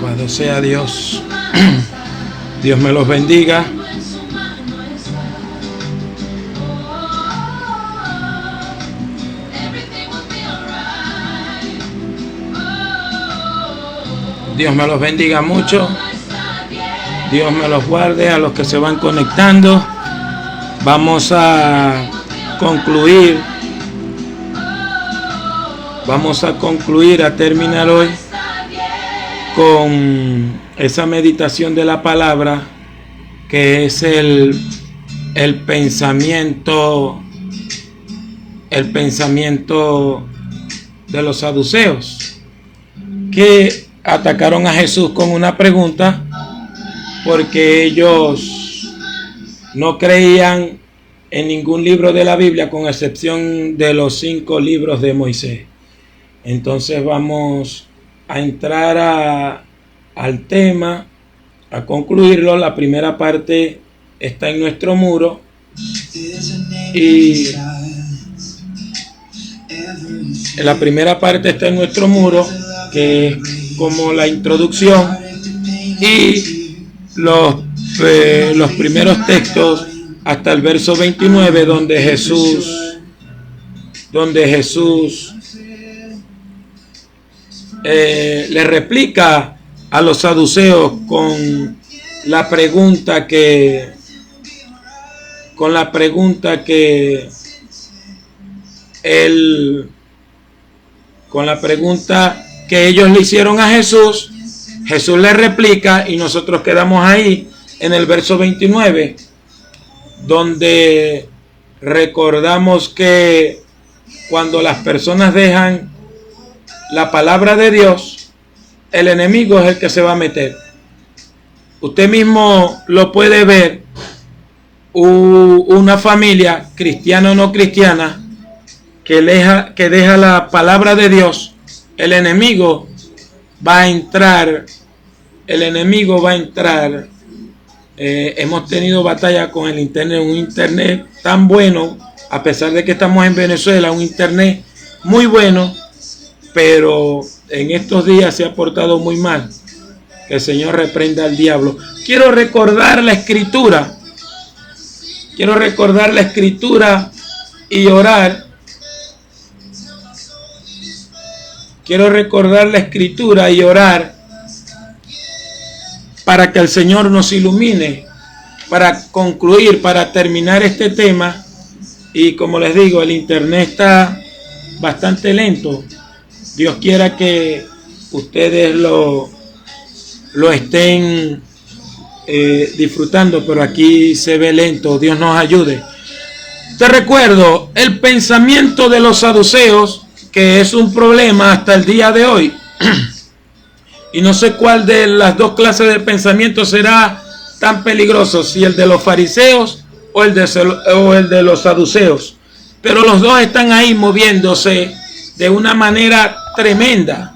Alabado sea Dios. Dios me los bendiga. Dios me los bendiga mucho. Dios me los guarde a los que se van conectando. Vamos a concluir. A terminar hoy con esa meditación de la palabra, que es el pensamiento de los saduceos, que atacaron a Jesús con una pregunta, porque ellos no creían en ningún libro de la Biblia, con excepción de los 5 libros de Moisés. Entonces vamos a entrar al tema, a concluirlo. La primera parte está en nuestro muro, y que es como la introducción, y los primeros textos hasta el verso 29, donde Jesús le replica a los saduceos con la pregunta que ellos le hicieron a Jesús. Jesús le replica, y nosotros quedamos ahí en el verso 29, donde recordamos que cuando las personas dejan la palabra de Dios, el enemigo es el que se va a meter. Usted mismo lo puede ver. Una familia, cristiana o no cristiana, que deja la palabra de Dios, el enemigo va a entrar. Hemos tenido batalla con el internet, un internet tan bueno, a pesar de que estamos en Venezuela, un internet muy bueno, pero en estos días se ha portado muy mal. Que el Señor reprenda al diablo. Quiero recordar la escritura y orar. Para que el Señor nos ilumine, para concluir, para terminar este tema. Y como les digo, el internet está bastante lento. Dios quiera que ustedes lo estén disfrutando, pero aquí se ve lento. Dios nos ayude. Te recuerdo el pensamiento de los saduceos, que es un problema hasta el día de hoy. Y no sé cuál de las dos clases de pensamiento será tan peligroso, si el de los fariseos o el de los saduceos. Pero los dos están ahí moviéndose de una manera tremenda,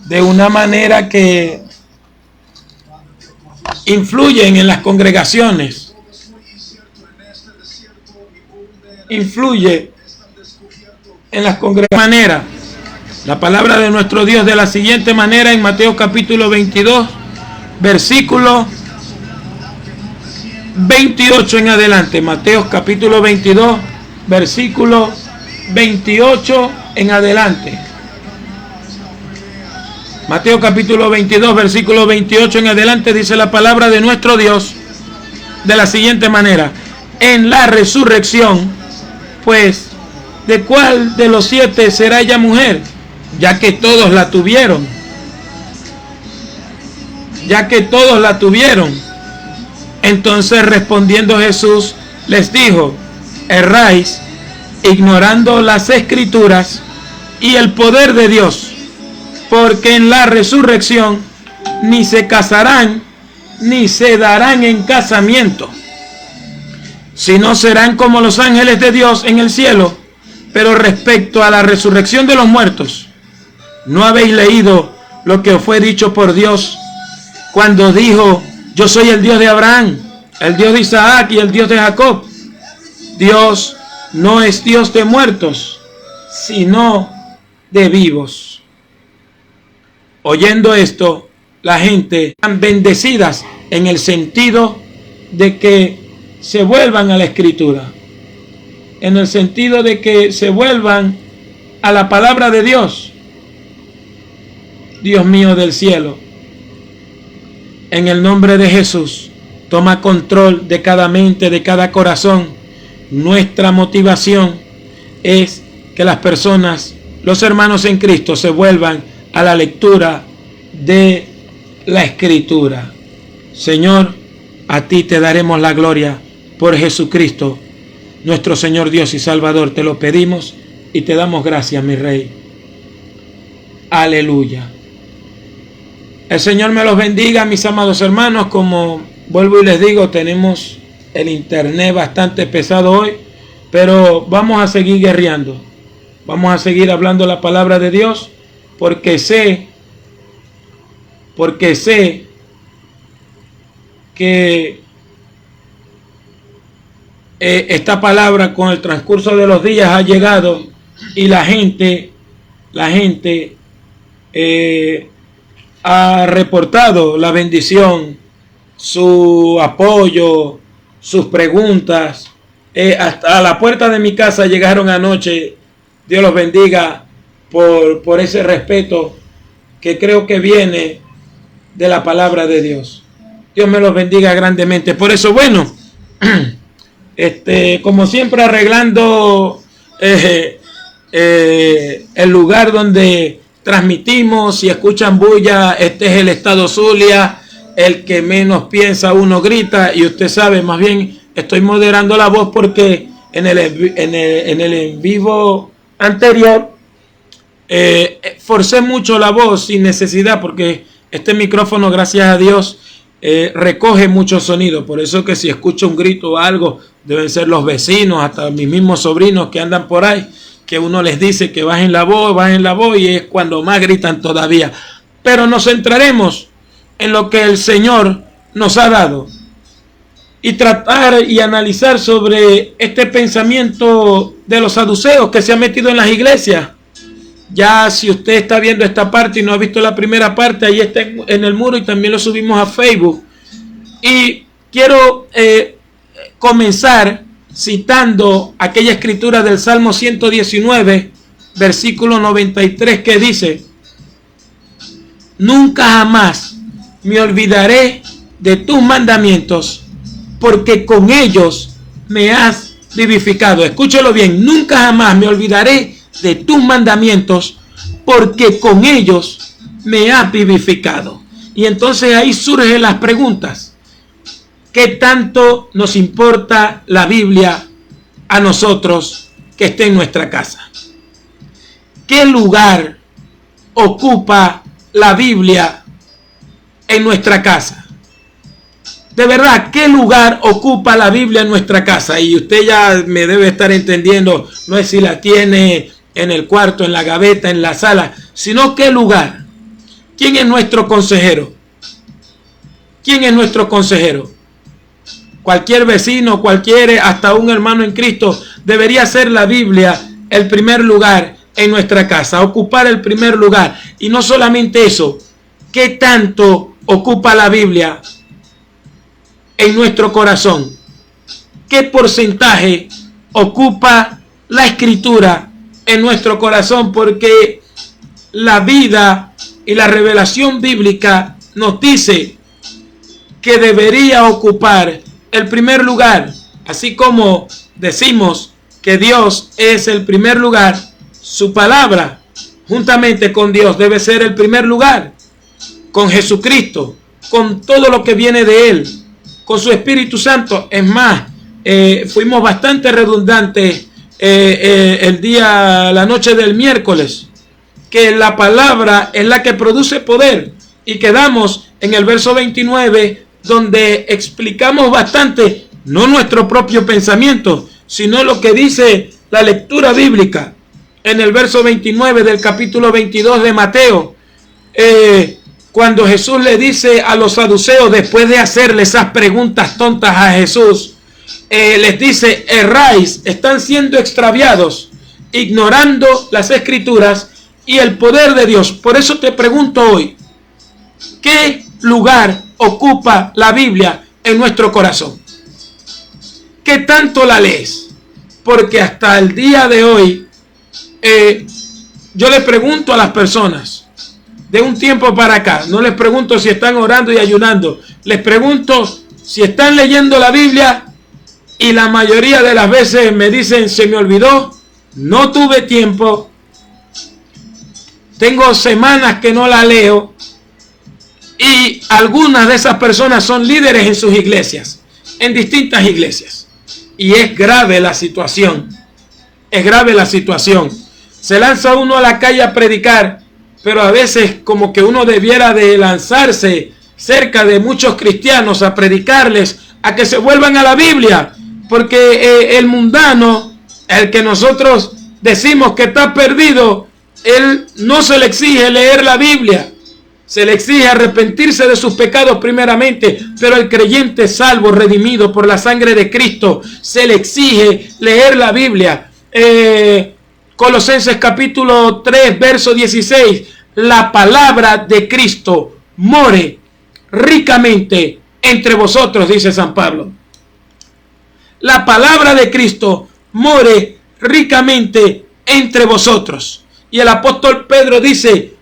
de una manera que influyen en las congregaciones, La palabra de nuestro Dios de la siguiente manera en Mateo capítulo 22, versículo 28 en adelante. Mateo capítulo 22, versículo 28 en adelante. Mateo capítulo 22, versículo 28 en adelante, dice la palabra de nuestro Dios de la siguiente manera: en la resurrección, pues, ¿de cuál de los 7 será ella mujer? Ya que todos la tuvieron. Entonces respondiendo Jesús les dijo: erráis, ignorando las Escrituras y el poder de Dios, porque en la resurrección ni se casarán ni se darán en casamiento, sino serán como los ángeles de Dios en el cielo. Pero respecto a la resurrección de los muertos, ¿no habéis leído lo que os fue dicho por Dios cuando dijo: yo soy el Dios de Abraham, el Dios de Isaac y el Dios de Jacob. Dios no es Dios de muertos, sino de vivos. Oyendo esto, la gente están bendecidas en el sentido de que se vuelvan a la Escritura, en el sentido de que se vuelvan a la palabra de Dios. Dios mío del cielo, en el nombre de Jesús, toma control de cada mente, de cada corazón. Nuestra motivación es que las personas, los hermanos en Cristo, se vuelvan a la lectura de la Escritura. Señor, a ti te daremos la gloria por Jesucristo, nuestro Señor, Dios y Salvador. Te lo pedimos y te damos gracias, mi Rey. Aleluya. El Señor me los bendiga, mis amados hermanos. Como vuelvo y les digo, tenemos el internet bastante pesado hoy, pero vamos a seguir guerreando. Vamos a seguir hablando la palabra de Dios, porque sé que esta palabra con el transcurso de los días ha llegado y la gente ha reportado la bendición, su apoyo, sus preguntas. Hasta a la puerta de mi casa llegaron anoche. Dios los bendiga por ese respeto que creo que viene de la palabra de Dios. Dios me los bendiga grandemente. Por eso, bueno, como siempre, arreglando el lugar donde transmitimos. Si escuchan bulla, este es el estado Zulia. El que menos piensa, uno grita. Y usted sabe, más bien estoy moderando la voz porque en el en vivo anterior forcé mucho la voz sin necesidad, porque este micrófono, gracias a Dios, recoge mucho sonido. Por eso que si escucho un grito o algo, deben ser los vecinos, hasta mis mismos sobrinos que andan por ahí, que uno les dice que bajen la voz, y es cuando más gritan todavía. Pero nos centraremos en lo que el Señor nos ha dado y tratar y analizar sobre este pensamiento de los saduceos que se ha metido en las iglesias. Ya si usted está viendo esta parte y no ha visto la primera parte, ahí está en el muro y también lo subimos a Facebook. Y quiero comenzar citando aquella escritura del Salmo 119, versículo 93, que dice: nunca jamás me olvidaré de tus mandamientos, porque con ellos me has vivificado. Escúchelo bien: nunca jamás me olvidaré de tus mandamientos, porque con ellos me has vivificado. Y entonces ahí surgen las preguntas. ¿Qué tanto nos importa la Biblia a nosotros que esté en nuestra casa? ¿Qué lugar ocupa la Biblia en nuestra casa? De verdad, ¿qué lugar ocupa la Biblia en nuestra casa? Y usted ya me debe estar entendiendo, no es si la tiene en el cuarto, en la gaveta, en la sala, sino qué lugar. ¿Quién es nuestro consejero? ¿Quién es nuestro consejero? Cualquier vecino, hasta un hermano en Cristo, debería ser la Biblia el primer lugar en nuestra casa, ocupar el primer lugar. Y no solamente eso, ¿qué tanto ocupa la Biblia en nuestro corazón? ¿Qué porcentaje ocupa la Escritura en nuestro corazón? Porque la vida y la revelación bíblica nos dice que debería ocupar el primer lugar. Así como decimos que Dios es el primer lugar, su palabra juntamente con Dios debe ser el primer lugar, con Jesucristo, con todo lo que viene de Él, con su Espíritu Santo. Es más, fuimos bastante redundantes la noche del miércoles, que la palabra es la que produce poder, y quedamos en el verso 29, donde explicamos bastante, no nuestro propio pensamiento, sino lo que dice la lectura bíblica en el verso 29 del capítulo 22 de Mateo, cuando Jesús le dice a los saduceos, después de hacerle esas preguntas tontas a Jesús, les dice: erráis, están siendo extraviados, ignorando las escrituras y el poder de Dios. Por eso te pregunto hoy, ¿qué lugar ocupa la Biblia en nuestro corazón? ¿Qué tanto la lees? Porque hasta el día de hoy, yo le pregunto a las personas, de un tiempo para acá, no les pregunto si están orando y ayunando, les pregunto si están leyendo la Biblia, y la mayoría de las veces me dicen: se me olvidó, no tuve tiempo, tengo semanas que no la leo. Y algunas de esas personas son líderes en sus iglesias, en distintas iglesias. Y es grave la situación. Es grave la situación. Se lanza uno a la calle a predicar, pero a veces como que uno debiera de lanzarse cerca de muchos cristianos a predicarles, a que se vuelvan a la Biblia. Porque el mundano, el que nosotros decimos que está perdido, él no se le exige leer la Biblia. Se le exige arrepentirse de sus pecados primeramente, pero el creyente salvo, redimido por la sangre de Cristo, se le exige leer la Biblia. Colosenses capítulo 3, verso 16. La palabra de Cristo more ricamente entre vosotros, dice San Pablo. La palabra de Cristo more ricamente entre vosotros. Y el apóstol Pedro dice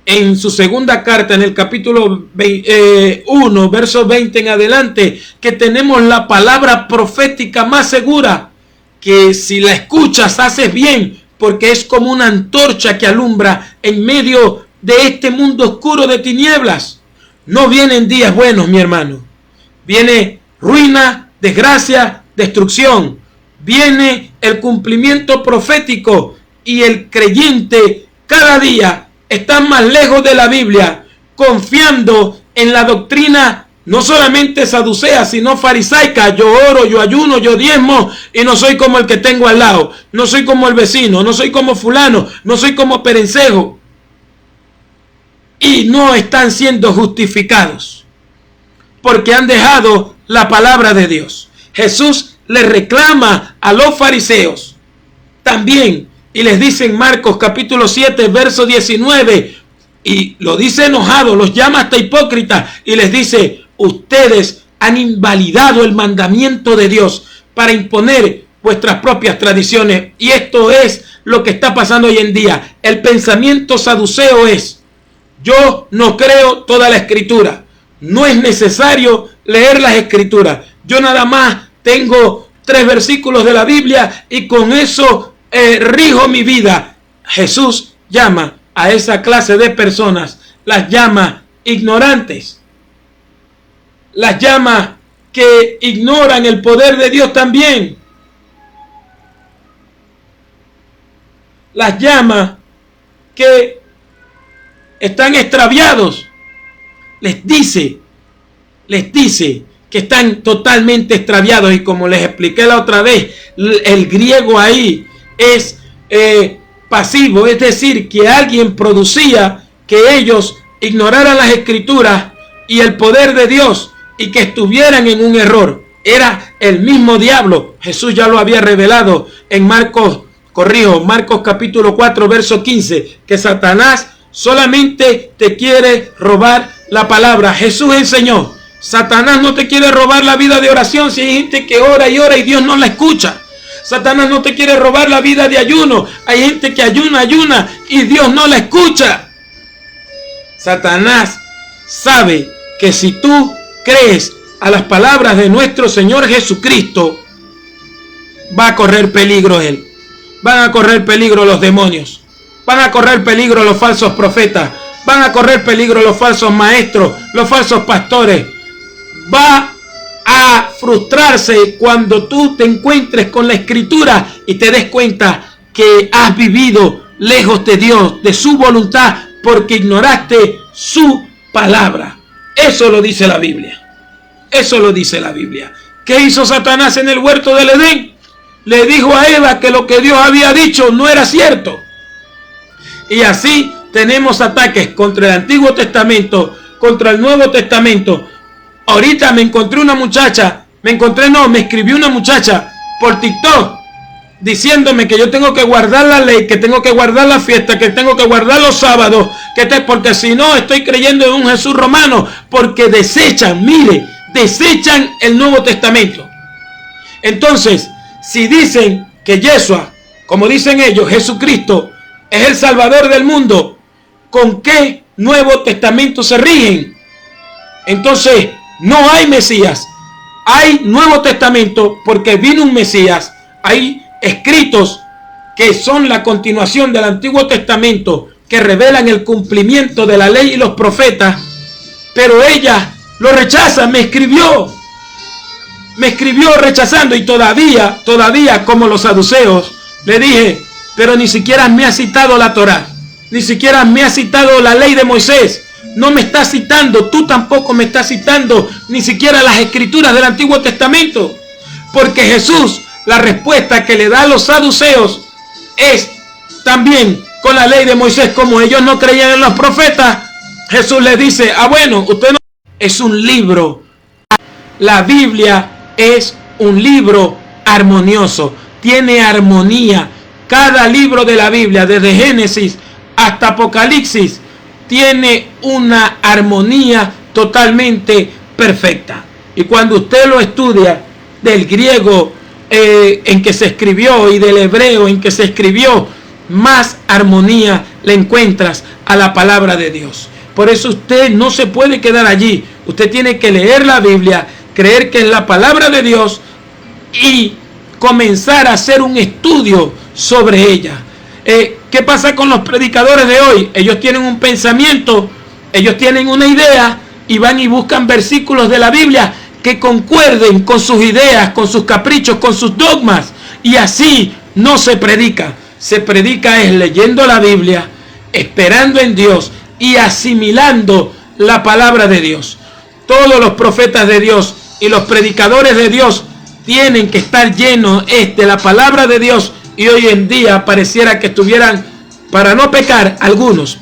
en su segunda carta, en el capítulo 1, verso 20 en adelante, que tenemos la palabra profética más segura, que si la escuchas haces bien, porque es como una antorcha que alumbra en medio de este mundo oscuro de tinieblas. No vienen días buenos, mi hermano. Viene ruina, desgracia, destrucción. Viene el cumplimiento profético, y el creyente cada día está más lejos de la Biblia, confiando en la doctrina no solamente saducea, sino farisaica. Yo oro, yo ayuno, yo diezmo, y no soy como el que tengo al lado, no soy como el vecino, no soy como fulano, no soy como perencejo. Y no están siendo justificados, porque han dejado la palabra de Dios. Jesús le reclama a los fariseos también, y les dice en Marcos capítulo 7, verso 19, y lo dice enojado, los llama hasta hipócritas, y les dice: ustedes han invalidado el mandamiento de Dios para imponer vuestras propias tradiciones. Y esto es lo que está pasando hoy en día. El pensamiento saduceo es: yo no creo toda la escritura, no es necesario leer las escrituras, yo nada más tengo 3 versículos de la Biblia y con eso rijo mi vida. Jesús llama a esa clase de personas, las llama ignorantes, las llama que ignoran el poder de Dios también, las llama que están extraviados, les dice que están totalmente extraviados. Y como les expliqué la otra vez, el griego ahí es pasivo, es decir, que alguien producía que ellos ignoraran las escrituras y el poder de Dios, y que estuvieran en un error. Era el mismo diablo. Jesús ya lo había revelado en Marcos capítulo 4, verso 15, que Satanás solamente te quiere robar la palabra. Jesús enseñó: Satanás no te quiere robar la vida de oración. Si hay gente que ora y ora y Dios no la escucha. Satanás no te quiere robar la vida de ayuno. Hay gente que ayuna y Dios no la escucha. Satanás sabe que si tú crees a las palabras de nuestro Señor Jesucristo, va a correr peligro él. Van a correr peligro los demonios. Van a correr peligro los falsos profetas. Van a correr peligro los falsos maestros, los falsos pastores. Va a frustrarse cuando tú te encuentres con la escritura y te des cuenta que has vivido lejos de Dios, de su voluntad, porque ignoraste su palabra. Eso lo dice la Biblia. Eso lo dice la Biblia. ¿Qué hizo Satanás en el huerto del Edén? Le dijo a Eva que lo que Dios había dicho no era cierto. Y así tenemos ataques contra el Antiguo Testamento, contra el Nuevo Testamento. Ahorita me escribió una muchacha por TikTok diciéndome que yo tengo que guardar la ley, que tengo que guardar la fiesta, que tengo que guardar los sábados, porque si no estoy creyendo en un Jesús romano, porque desechan el Nuevo Testamento. Entonces, si dicen que Yeshua, como dicen ellos, Jesucristo es el Salvador del mundo, ¿con qué Nuevo Testamento se rigen? Entonces, no hay Mesías. Hay Nuevo Testamento porque vino un Mesías. Hay escritos que son la continuación del Antiguo Testamento, que revelan el cumplimiento de la ley y los profetas, pero ella lo rechaza. Me escribió rechazando, y todavía como los saduceos le dije, pero ni siquiera me ha citado la Torá, ni siquiera me ha citado la ley de Moisés, no me está citando, tú tampoco me estás citando ni siquiera las escrituras del Antiguo Testamento, porque Jesús, la respuesta que le da a los saduceos es también con la ley de Moisés. Como ellos no creían en los profetas, Jesús les dice, bueno, usted no, es un libro. La Biblia es un libro armonioso, tiene armonía. Cada libro de la Biblia, desde Génesis hasta Apocalipsis, tiene una armonía totalmente perfecta. Y cuando usted lo estudia del griego en que se escribió y del hebreo en que se escribió, más armonía le encuentras a la palabra de Dios. Por eso usted no se puede quedar allí. Usted tiene que leer la Biblia, creer que es la palabra de Dios y comenzar a hacer un estudio sobre ella. ¿Qué pasa con los predicadores de hoy? Ellos tienen un pensamiento, ellos tienen una idea y van y buscan versículos de la Biblia que concuerden con sus ideas, con sus caprichos, con sus dogmas, y así no se predica. Se predica es leyendo la Biblia, esperando en Dios y asimilando la palabra de Dios. Todos los profetas de Dios y los predicadores de Dios tienen que estar llenos de la palabra de Dios, y hoy en día pareciera que estuvieran, para no pecar, algunos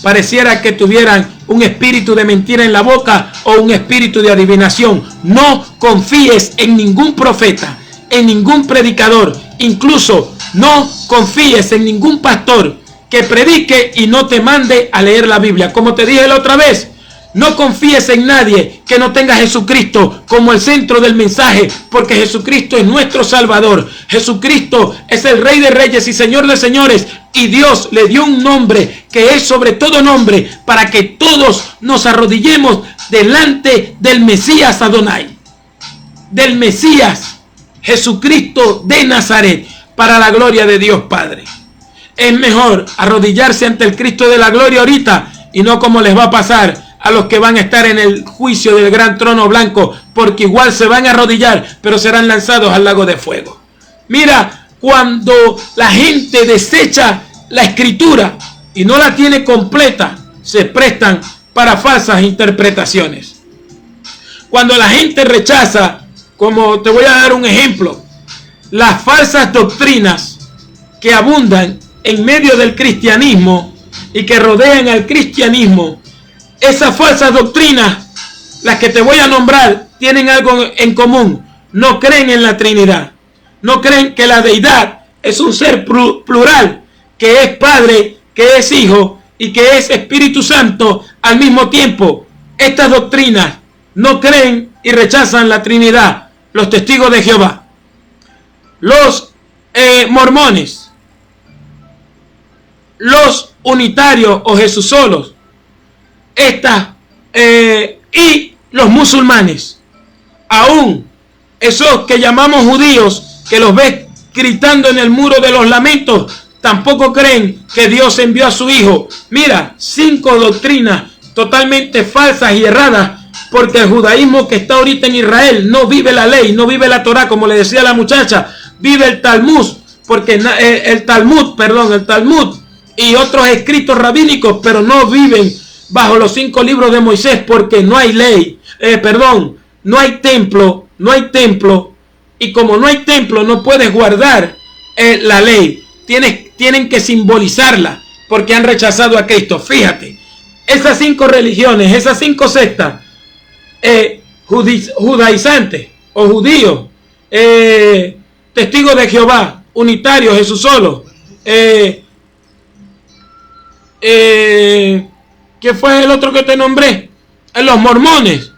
pareciera que tuvieran un espíritu de mentira en la boca o un espíritu de adivinación. No confíes en ningún profeta, en ningún predicador, incluso no confíes en ningún pastor que predique y no te mande a leer la Biblia. Como te dije la otra vez, no confíes en nadie que no tenga a Jesucristo como el centro del mensaje, porque Jesucristo es nuestro Salvador. Jesucristo es el Rey de Reyes y Señor de Señores, y Dios le dio un nombre que es sobre todo nombre, para que todos nos arrodillemos delante del Mesías Adonai, del Mesías Jesucristo de Nazaret, para la gloria de Dios Padre. Es mejor arrodillarse ante el Cristo de la gloria ahorita, y no como les va a pasar a los que van a estar en el juicio del gran trono blanco, porque igual se van a arrodillar, pero serán lanzados al lago de fuego. Mira, cuando la gente desecha la escritura y no la tiene completa, se prestan para falsas interpretaciones. Cuando la gente rechaza, como te voy a dar un ejemplo, las falsas doctrinas que abundan en medio del cristianismo y que rodean al cristianismo, esas falsas doctrinas, las que te voy a nombrar, tienen algo en común. No creen en la Trinidad. No creen que la deidad es un ser plural, que es Padre, que es Hijo y que es Espíritu Santo al mismo tiempo. Estas doctrinas no creen y rechazan la Trinidad. Los testigos de Jehová, los mormones, los unitarios o Jesús solos, y los musulmanes, aún esos que llamamos judíos, que los ves gritando en el muro de los lamentos, tampoco creen que Dios envió a su Hijo. Mira, 5 doctrinas totalmente falsas y erradas, porque el judaísmo que está ahorita en Israel no vive la ley, no vive la Torá, como le decía la muchacha, vive el Talmud, porque el Talmud y otros escritos rabínicos, pero no viven bajo los 5 libros de Moisés, porque no hay ley, no hay templo, y como no hay templo, no puedes guardar la ley. Tienes tienen que simbolizarla porque han rechazado a Cristo. Fíjate, esas 5 religiones, esas 5 sectas, judaizantes o judíos, testigos de Jehová, unitarios, Jesús solo, ¿qué fue el otro que te nombré? Los mormones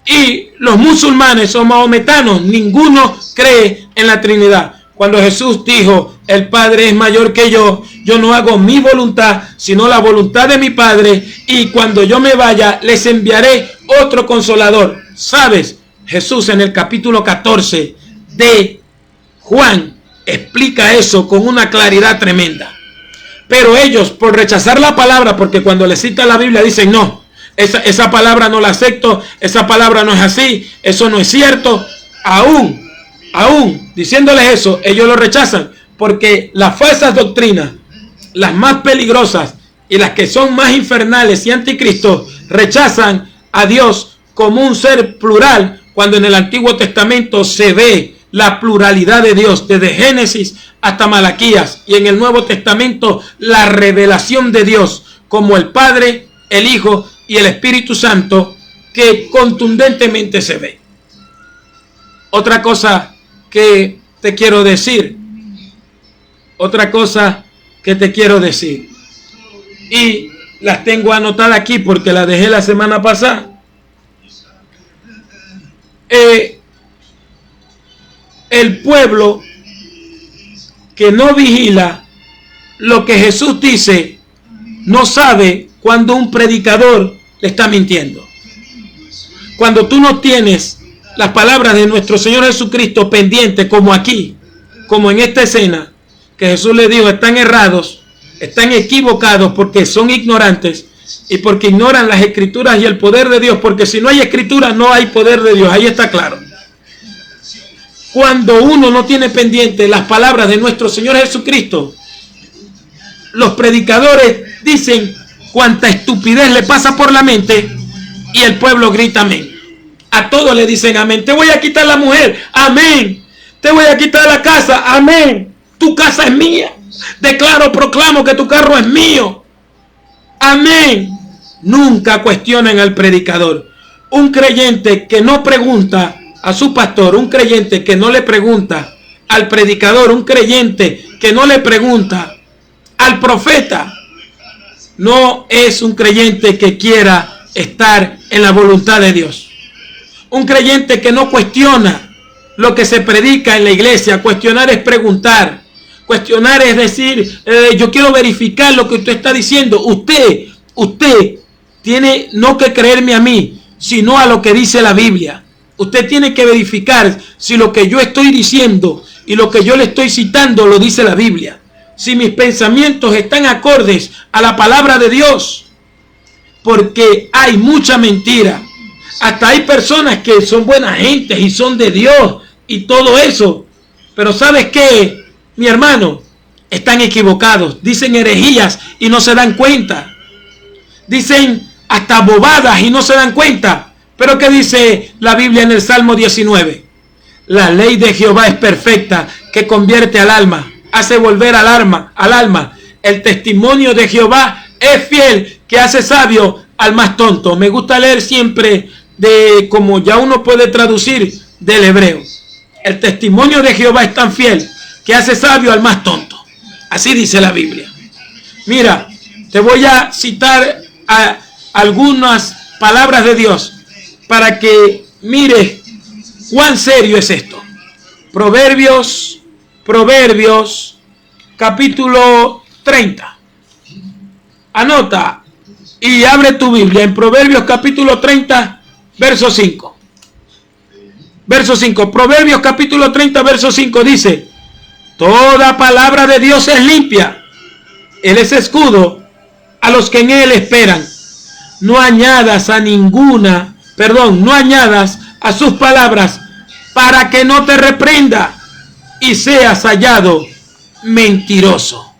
y los musulmanes o mahometanos, ninguno cree en la Trinidad. Cuando Jesús dijo, el Padre es mayor que yo no hago mi voluntad, sino la voluntad de mi Padre, y cuando yo me vaya, les enviaré otro consolador. ¿Sabes? Jesús en el capítulo 14 de Juan explica eso con una claridad tremenda. Pero ellos, por rechazar la palabra, porque cuando les cita la Biblia dicen, no, esa palabra no la acepto, esa palabra no es así, eso no es cierto, aún diciéndoles eso, ellos lo rechazan, porque las falsas doctrinas, las más peligrosas y las que son más infernales y anticristo, rechazan a Dios como un ser plural, cuando en el Antiguo Testamento se ve la pluralidad de Dios, desde Génesis hasta Malaquías, y en el Nuevo Testamento la revelación de Dios como el Padre, el Hijo y el Espíritu Santo, que contundentemente se ve. Otra cosa que te quiero decir, y las tengo anotadas aquí porque las dejé la semana pasada. El pueblo que no vigila lo que Jesús dice no sabe cuando un predicador le está mintiendo. Cuando tú no tienes las palabras de nuestro Señor Jesucristo pendientes, como aquí, como en esta escena, que Jesús le dijo, están errados, están equivocados porque son ignorantes y porque ignoran las escrituras y el poder de Dios, porque si no hay escritura no hay poder de Dios, ahí está claro. Cuando uno no tiene pendiente las palabras de nuestro Señor Jesucristo, los predicadores dicen cuánta estupidez le pasa por la mente y el pueblo grita amén. A todos le dicen amén. Te voy a quitar la mujer, amén. Te voy a quitar la casa, amén. Tu casa es mía. Declaro, proclamo que tu carro es mío, amén. Nunca cuestionan al predicador. Un creyente que no pregunta a su pastor, un creyente que no le pregunta al predicador, un creyente que no le pregunta al profeta, no es un creyente que quiera estar en la voluntad de Dios. Un creyente que no cuestiona lo que se predica en la iglesia. Cuestionar es preguntar. Cuestionar es decir, yo quiero verificar lo que usted está diciendo. Usted tiene no que creerme a mí, sino a lo que dice la Biblia. Usted tiene que verificar si lo que yo estoy diciendo y lo que yo le estoy citando lo dice la Biblia. Si mis pensamientos están acordes a la palabra de Dios. Porque hay mucha mentira. Hasta hay personas que son buenas gentes y son de Dios y todo eso. Pero ¿sabes qué, mi hermano? Están equivocados. Dicen herejías y no se dan cuenta. Dicen hasta bobadas y no se dan cuenta. Pero ¿qué dice la Biblia en el Salmo 19? La ley de Jehová es perfecta, que convierte al alma, hace volver al alma. El testimonio de Jehová es fiel, que hace sabio al más tonto. Me gusta leer siempre de, como ya uno puede traducir, del hebreo. El testimonio de Jehová es tan fiel que hace sabio al más tonto. Así dice la Biblia. Mira, te voy a citar algunas palabras de Dios para que mires cuán serio es esto. Proverbios capítulo 30. Anota y abre tu Biblia en Proverbios capítulo 30, verso 5. Verso 5. Proverbios capítulo 30, verso 5 dice: toda palabra de Dios es limpia. Él es escudo a los que en él esperan. No añadas a sus palabras para que no te reprenda y seas hallado mentiroso.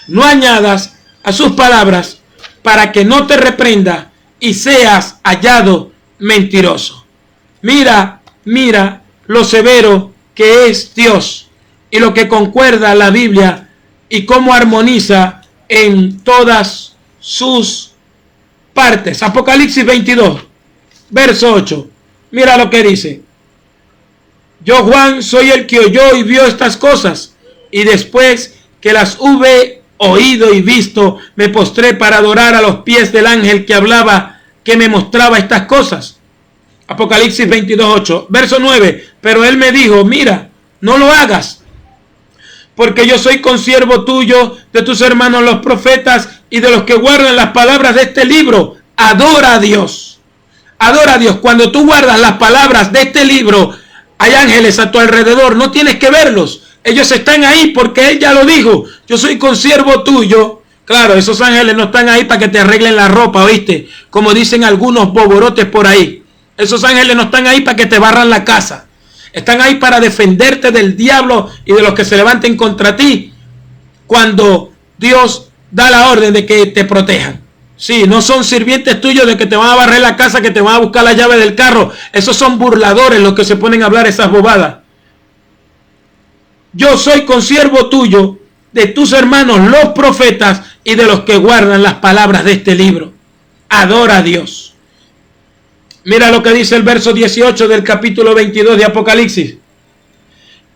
No añadas a sus palabras para que no te reprenda y seas hallado mentiroso. Mira lo severo que es Dios y lo que concuerda la Biblia y cómo armoniza en todas sus partes. Apocalipsis 22, verso 8. Mira lo que dice. Yo, Juan, soy el que oyó y vio estas cosas, y después que las hube oído y visto, me postré para adorar a los pies del ángel que hablaba, que me mostraba estas cosas. Apocalipsis 22, 8. Verso 9. Pero él me dijo, mira, no lo hagas, porque yo soy consiervo tuyo, de tus hermanos los profetas y de los que guardan las palabras de este libro. Adora a Dios. Adora a Dios. Cuando tú guardas las palabras de este libro, hay ángeles a tu alrededor. No tienes que verlos. Ellos están ahí porque Él ya lo dijo. Yo soy consiervo tuyo. Claro, esos ángeles no están ahí para que te arreglen la ropa, ¿oíste? Como dicen algunos boborotes por ahí. Esos ángeles no están ahí para que te barran la casa. Están ahí para defenderte del diablo y de los que se levanten contra ti cuando Dios da la orden de que te protejan. Sí, no son sirvientes tuyos de que te van a barrer la casa, que te van a buscar la llave del carro. Esos son burladores los que se ponen a hablar esas bobadas. Yo soy consiervo tuyo, de tus hermanos los profetas y de los que guardan las palabras de este libro. Adora a Dios. Mira lo que dice el verso 18 del capítulo 22 de Apocalipsis.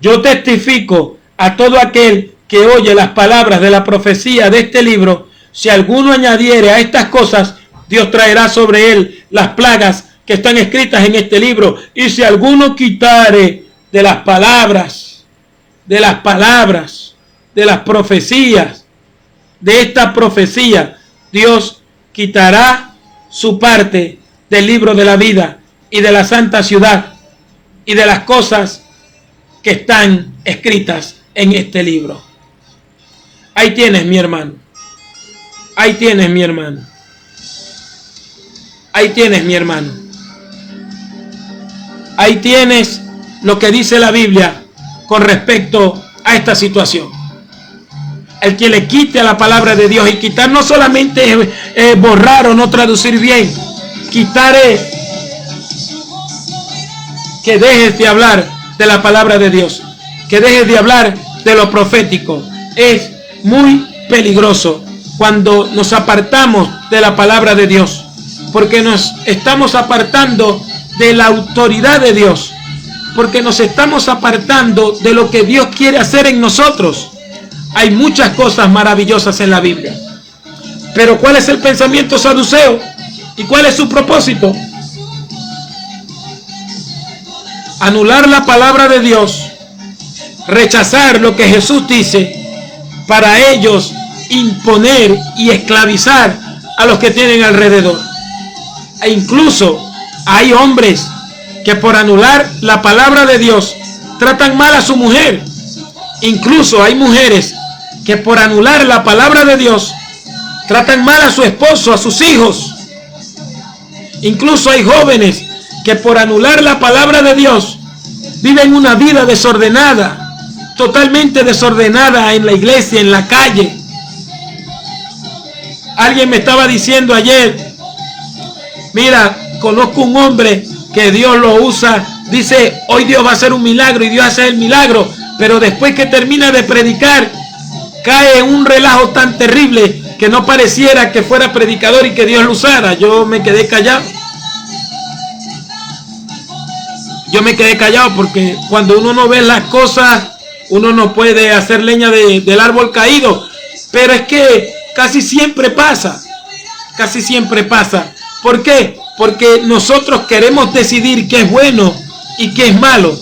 Yo testifico a todo aquel que oye las palabras de la profecía de este libro. Si alguno añadiere a estas cosas, Dios traerá sobre él las plagas que están escritas en este libro. Y si alguno quitare de las palabras, de las profecías, de esta profecía, Dios quitará su parte del libro de la vida y de la santa ciudad y de las cosas que están escritas en este libro. Ahí tienes, mi hermano. Ahí tienes, mi hermano. Ahí tienes, mi hermano. Ahí tienes lo que dice la Biblia con respecto a esta situación. El que le quite a la palabra de Dios, y quitar no solamente borrar o no traducir bien, quitar es que dejes de hablar de la palabra de Dios, que dejes de hablar de lo profético. Es muy peligroso cuando nos apartamos de la palabra de Dios, porque nos estamos apartando de la autoridad de Dios, porque nos estamos apartando de lo que Dios quiere hacer en nosotros. Hay muchas cosas maravillosas en la Biblia, pero ¿cuál es el pensamiento saduceo? ¿Y cuál es su propósito? Anular la palabra de Dios, rechazar lo que Jesús dice, para ellos imponer y esclavizar a los que tienen alrededor. E incluso hay hombres que por anular la palabra de Dios tratan mal a su mujer. Incluso hay mujeres que por anular la palabra de Dios tratan mal a su esposo, a sus hijos. Incluso hay jóvenes que por anular la palabra de Dios viven una vida desordenada, totalmente desordenada en la iglesia, en la calle. Alguien me estaba diciendo ayer, mira, conozco un hombre que Dios lo usa, dice, hoy Dios va a hacer un milagro y Dios hace el milagro, pero después que termina de predicar, cae en un relajo tan terrible que no pareciera que fuera predicador y que Dios lo usara. Yo me quedé callado. Porque cuando uno no ve las cosas, uno no puede hacer leña del árbol caído. Pero es que casi siempre pasa. ¿Por qué? Porque nosotros queremos decidir qué es bueno y qué es malo.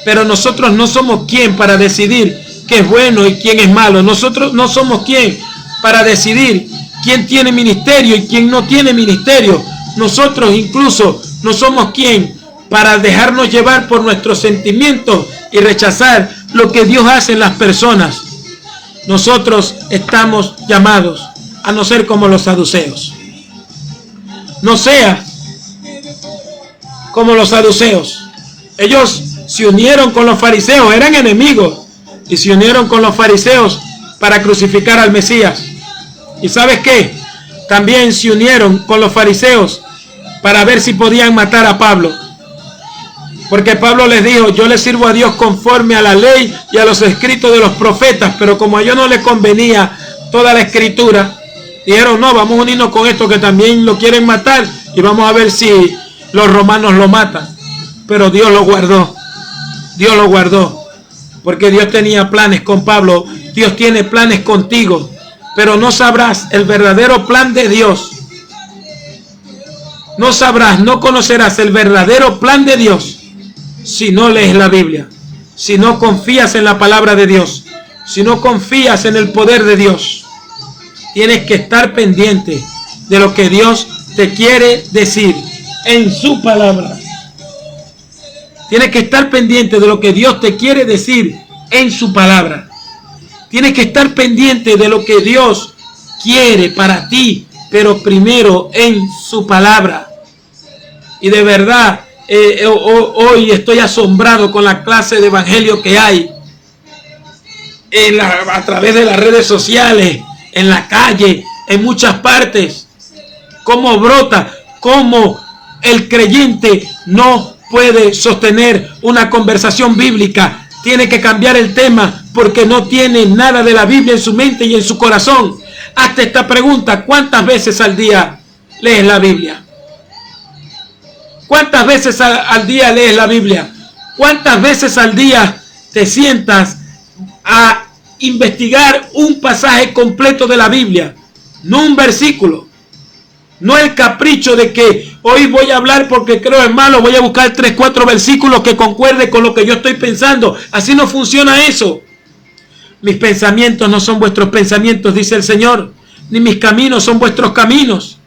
Pero nosotros no somos quien para decidir qué es bueno y quién es malo. Nosotros no somos quien para decidir quién tiene ministerio y quién no tiene ministerio. Nosotros incluso no somos quien para dejarnos llevar por nuestros sentimientos y rechazar lo que Dios hace en las personas. Nosotros estamos llamados a no ser como los saduceos. No sea como los saduceos. Ellos se unieron con los fariseos, eran enemigos, y se unieron con los fariseos para crucificar al Mesías. ¿Y sabes qué? También se unieron con los fariseos para ver si podían matar a Pablo. Porque Pablo les dijo, yo le sirvo a Dios conforme a la ley y a los escritos de los profetas, pero como a ellos no les convenía toda la escritura, dijeron, no, vamos a unirnos con esto que también lo quieren matar y vamos a ver si los romanos lo matan. Pero Dios lo guardó, Dios lo guardó, porque Dios tenía planes con Pablo, Dios tiene planes contigo, pero no sabrás el verdadero plan de Dios. No sabrás, no conocerás el verdadero plan de Dios si no lees la Biblia, si no confías en la palabra de Dios, si no confías en el poder de Dios. Tienes que estar pendiente de lo que Dios te quiere decir en su palabra. Tienes que estar pendiente de lo que Dios te quiere decir en su palabra. Tienes que estar pendiente de lo que Dios quiere para ti, pero primero en su palabra. Y de verdad, hoy estoy asombrado con la clase de evangelio que hay a través de las redes sociales, en la calle, en muchas partes. Cómo brota, cómo el creyente no puede sostener una conversación bíblica. Tiene que cambiar el tema porque no tiene nada de la Biblia en su mente y en su corazón. Hazte esta pregunta: ¿cuántas veces al día lees la Biblia? ¿Cuántas veces al día lees la Biblia? ¿Cuántas veces al día te sientas a investigar un pasaje completo de la Biblia? No un versículo. No el capricho de que hoy voy a hablar porque creo en malo, voy a buscar 3, 4 versículos que concuerden con lo que yo estoy pensando. Así no funciona eso. Mis pensamientos no son vuestros pensamientos, dice el Señor, ni mis caminos son vuestros caminos.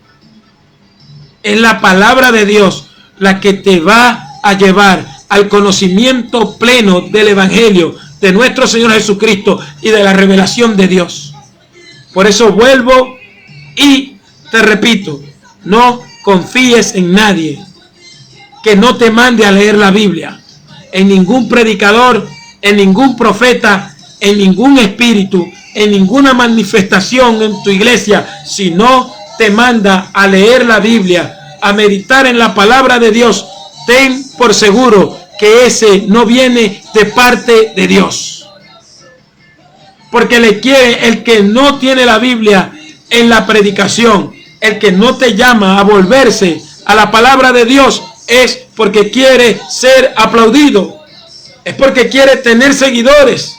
Es la palabra de Dios la que te va a llevar al conocimiento pleno del Evangelio de nuestro Señor Jesucristo y de la revelación de Dios. Por eso vuelvo y te repito, no confíes en nadie que no te mande a leer la Biblia, en ningún predicador, en ningún profeta, en ningún espíritu, en ninguna manifestación en tu iglesia. Si no te manda a leer la Biblia, a meditar en la palabra de Dios, ten por seguro que ese no viene de parte de Dios. Porque el que no tiene la Biblia en la predicación, el que no te llama a volverse a la palabra de Dios, es porque quiere ser aplaudido, es porque quiere tener seguidores.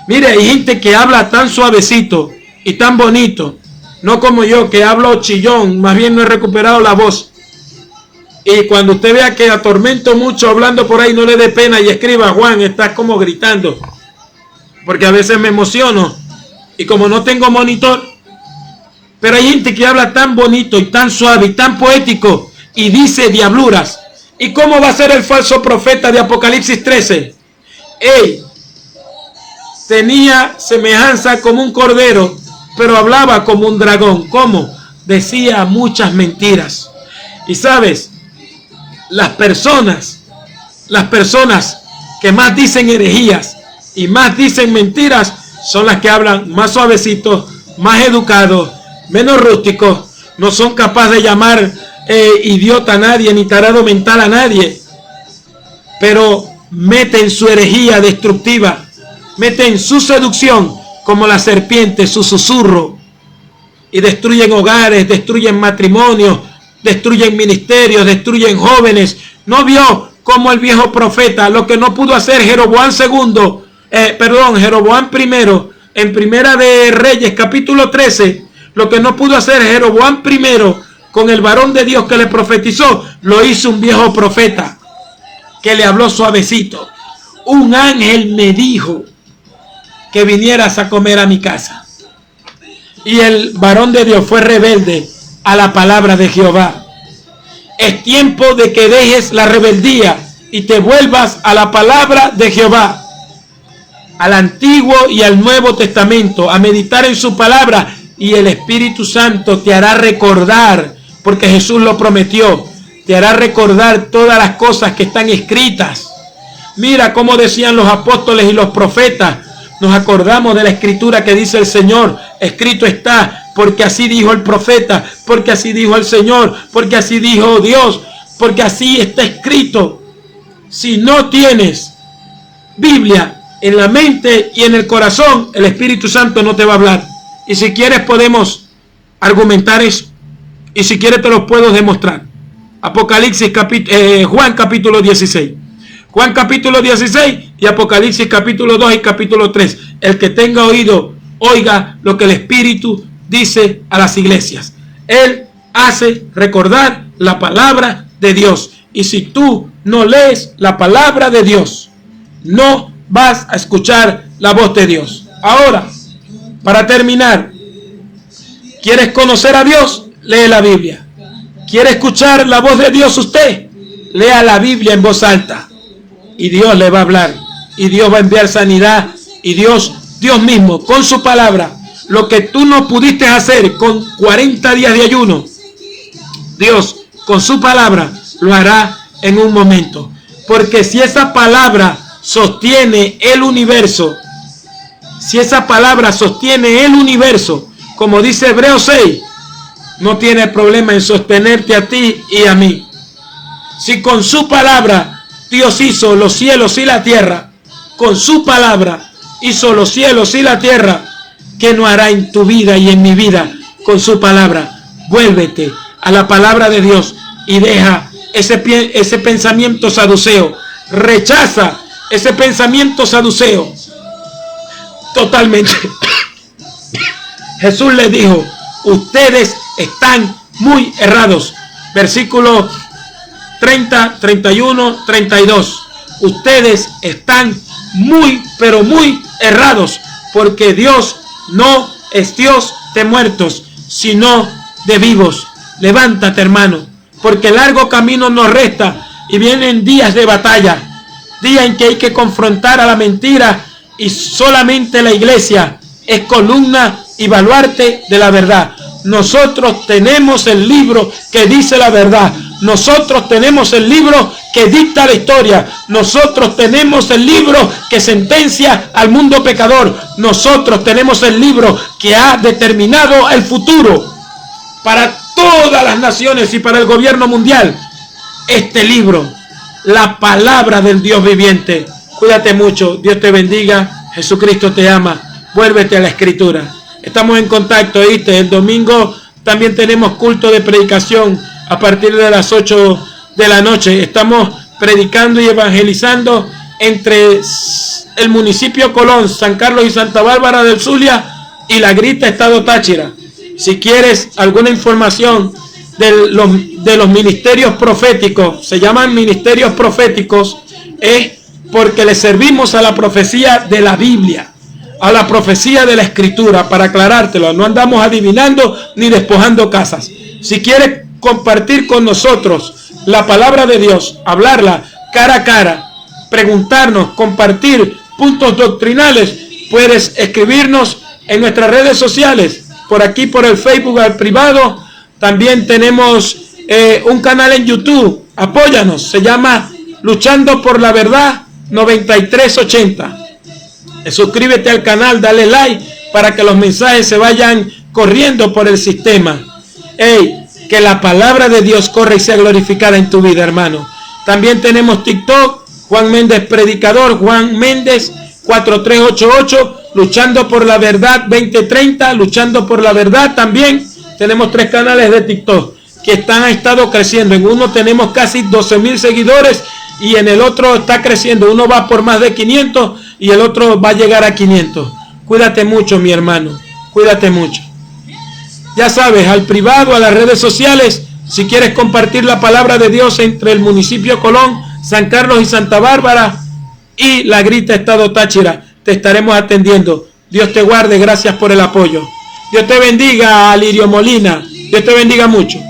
Mire, hay gente que habla tan suavecito y tan bonito, no como yo que hablo chillón, más bien no he recuperado la voz. Y cuando usted vea que atormento mucho hablando por ahí, no le dé pena y escriba: Juan, estás como gritando, porque a veces me emociono y como no tengo monitor. Pero hay gente que habla tan bonito y tan suave y tan poético y dice diabluras. ¿Y cómo va a ser el falso profeta de Apocalipsis 13? Tenía semejanza como un cordero, pero hablaba como un dragón. ¿Cómo? Decía muchas mentiras. Y sabes, las personas que más dicen herejías y más dicen mentiras son las que hablan más suavecito, más educado, menos rústico. No son capaces de llamar idiota a nadie ni tarado mental a nadie, pero meten su herejía destructiva, meten su seducción como la serpiente, su susurro, y destruyen hogares, destruyen matrimonios, destruyen ministerios, destruyen jóvenes. ¿No vio cómo el viejo profeta, lo que no pudo hacer Jeroboam I, en Primera de Reyes capítulo 13, lo que no pudo hacer Jeroboam I con el varón de Dios que le profetizó, lo hizo un viejo profeta que le habló suavecito? Un ángel me dijo que vinieras a comer a mi casa. Y el varón de Dios fue rebelde a la palabra de Jehová. Es tiempo de que dejes la rebeldía y te vuelvas a la palabra de Jehová, al Antiguo y al Nuevo Testamento, a meditar en su palabra, y el Espíritu Santo te hará recordar, porque Jesús lo prometió, te hará recordar todas las cosas que están escritas. Mira cómo decían los apóstoles y los profetas. Nos acordamos de la escritura que dice el Señor: escrito está, porque así dijo el profeta, porque así dijo el Señor, porque así dijo Dios, porque así está escrito. Si no tienes Biblia en la mente y en el corazón, el Espíritu Santo no te va a hablar. Y si quieres podemos argumentar eso. Y si quieres te lo puedo demostrar. Juan capítulo 16. Juan capítulo 16 y Apocalipsis capítulo 2 y capítulo 3. El que tenga oído, oiga lo que el Espíritu dice a las iglesias. Él hace recordar la palabra de Dios. Y si tú no lees la palabra de Dios, no vas a escuchar la voz de Dios. Ahora, para terminar, ¿quieres conocer a Dios? Lee la Biblia. ¿Quiere escuchar la voz de Dios usted? Lea la Biblia en voz alta. Y Dios le va a hablar. Y Dios va a enviar sanidad. Y Dios mismo, con su palabra, lo que tú no pudiste hacer con 40 días de ayuno, Dios, con su palabra, lo hará en un momento. Porque si esa palabra sostiene el universo, como dice Hebreos 6, no tiene problema en sostenerte a ti y a mí. Si con su palabra Dios hizo los cielos y la tierra, con su palabra hizo los cielos y la tierra, ¿qué no hará en tu vida y en mi vida con su palabra? Vuélvete a la palabra de Dios y deja ese pensamiento saduceo. Rechaza ese pensamiento saduceo totalmente. Jesús les dijo, ustedes están muy errados. Versículo 30, 31, 32. Ustedes están muy, pero muy errados, porque Dios no es Dios de muertos, sino de vivos. Levántate, hermano, porque largo camino nos resta y vienen días de batalla, días en que hay que confrontar a la mentira, y solamente la iglesia es columna y baluarte de la verdad. Nosotros tenemos el libro que dice la verdad. Nosotros tenemos el libro que dicta la historia. Nosotros tenemos el libro que sentencia al mundo pecador. Nosotros tenemos el libro que ha determinado el futuro para todas las naciones y para el gobierno mundial. Este libro, la palabra del Dios viviente. Cuídate mucho. Dios te bendiga. Jesucristo te ama. Vuélvete a la Escritura. Estamos en contacto, ¿viste? El domingo también tenemos culto de predicación a partir de las 8 de la noche. Estamos predicando y evangelizando entre el municipio Colón, San Carlos y Santa Bárbara del Zulia y La Grita, Estado Táchira. Si quieres alguna información de los ministerios proféticos, se llaman ministerios proféticos, es porque le servimos a la profecía de la Biblia, a la profecía de la Escritura, para aclarártelo. No andamos adivinando ni despojando casas. Si quieres compartir con nosotros la palabra de Dios, hablarla cara a cara, preguntarnos, compartir puntos doctrinales, puedes escribirnos en nuestras redes sociales, por aquí por el Facebook al privado. También tenemos un canal en YouTube, apóyanos, se llama Luchando por la Verdad 9380. Suscríbete al canal, dale like para que los mensajes se vayan corriendo por el sistema. Que la palabra de Dios corra y sea glorificada en tu vida, hermano. También tenemos TikTok, Juan Méndez Predicador, Juan Méndez 4388, Luchando por la Verdad 2030, Luchando por la Verdad. También tenemos 3 canales de TikTok que han estado creciendo. En uno tenemos casi 12,000 seguidores y en el otro está creciendo. Uno va por más de 500 y el otro va a llegar a 500. Cuídate mucho, mi hermano. Cuídate mucho. Ya sabes, al privado, a las redes sociales, si quieres compartir la palabra de Dios entre el municipio Colón, San Carlos y Santa Bárbara y La Grita, Estado Táchira, te estaremos atendiendo. Dios te guarde, gracias por el apoyo. Dios te bendiga, Alirio Molina. Dios te bendiga mucho.